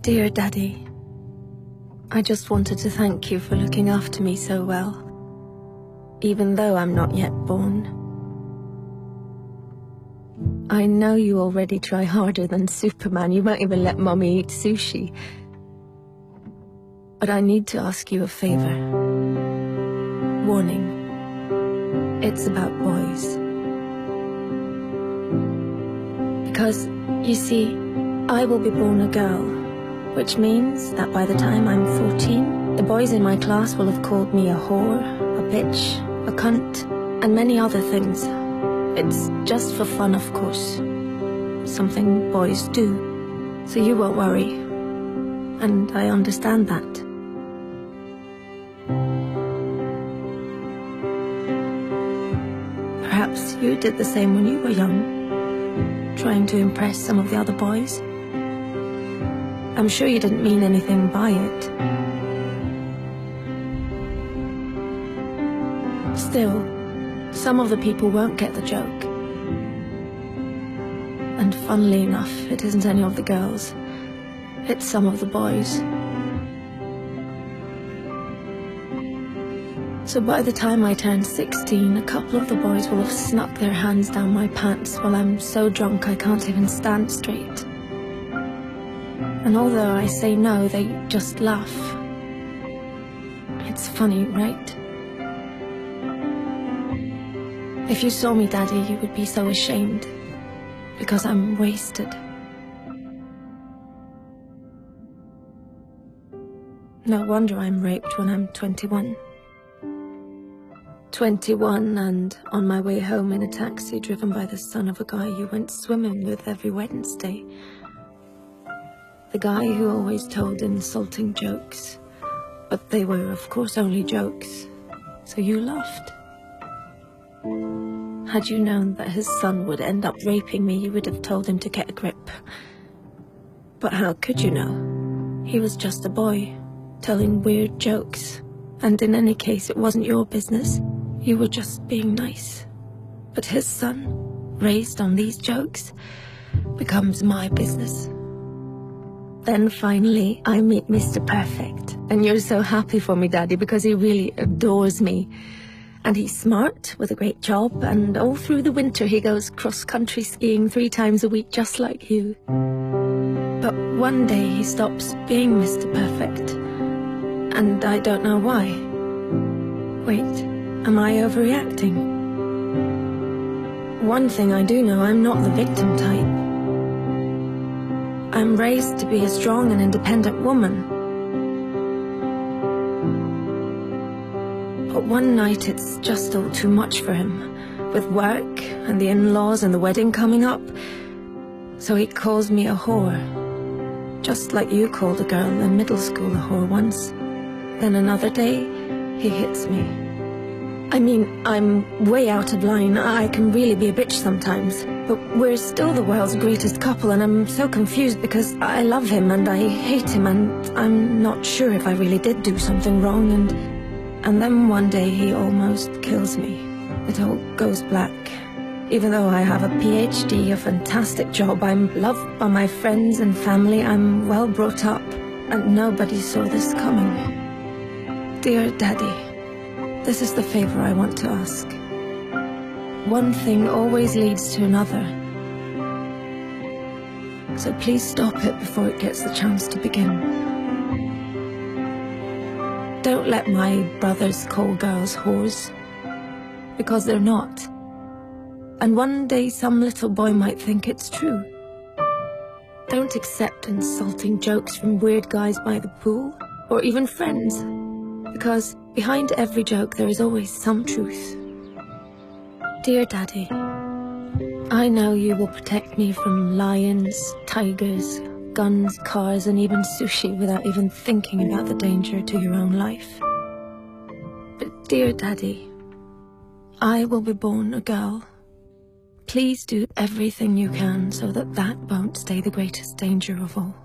Dear Daddy, I just wanted to thank you for looking after me so well, even though I'm not yet born. I know you already try harder than Superman. You won't even let Mommy eat sushi. But I need to ask you a favor. Warning. It's about boys. Because, you see, I will be born a girl, which means that by the time I'm 14, the boys in my class will have called me a whore, a bitch, a cunt, and many other things. It's just for fun, of course. Something boys do. So you won't worry. And I understand that. Perhaps you did the same when you were young, trying to impress some of the other boys. I'm sure you didn't mean anything by it. Still, some of the people won't get the joke. And funnily enough, it isn't any of the girls. It's some of the boys. So by the time I turn 16, a couple of the boys will have snuck their hands down my pants while I'm so drunk I can't even stand straight. And although I say no, they just laugh. It's funny, right? If you saw me, Daddy, you would be so ashamed, because I'm wasted. No wonder I'm raped when I'm 21. 21 and on my way home in a taxi driven by the son of a guy you went swimming with every Wednesday. The guy who always told insulting jokes. But they were, of course, only jokes. So you laughed. Had you known that his son would end up raping me, you would have told him to get a grip. But how could you know? He was just a boy, telling weird jokes. And in any case, it wasn't your business. You were just being nice. But his son, raised on these jokes, becomes my business. Then finally, I meet Mr. Perfect. And you're so happy for me, Daddy, because he really adores me. And he's smart, with a great job, and all through the winter he goes cross-country skiing 3 times a week, just like you. But one day he stops being Mr. Perfect. And I don't know why. Wait, am I overreacting? One thing I do know, I'm not the victim type. I'm raised to be a strong and independent woman. But one night it's just all too much for him, with work and the in-laws and the wedding coming up. So he calls me a whore, just like you called a girl in middle school a whore once. Then another day, he hits me. I mean, I'm way out of line. I can really be a bitch sometimes. But we're still the world's greatest couple, and I'm so confused because I love him and I hate him, and I'm not sure if I really did do something wrong, and then one day he almost kills me. It all goes black. Even though I have a PhD, a fantastic job, I'm loved by my friends and family, I'm well brought up, and nobody saw this coming. Dear Daddy, this is the favor I want to ask. One thing always leads to another. So please stop it before it gets the chance to begin. Don't let my brothers call girls whores, because they're not. And one day some little boy might think it's true. Don't accept insulting jokes from weird guys by the pool, or even friends. Because behind every joke there is always some truth. Dear Daddy, I know you will protect me from lions, tigers, guns, cars, and even sushi without even thinking about the danger to your own life. But dear Daddy, I will be born a girl. Please do everything you can so that that won't stay the greatest danger of all.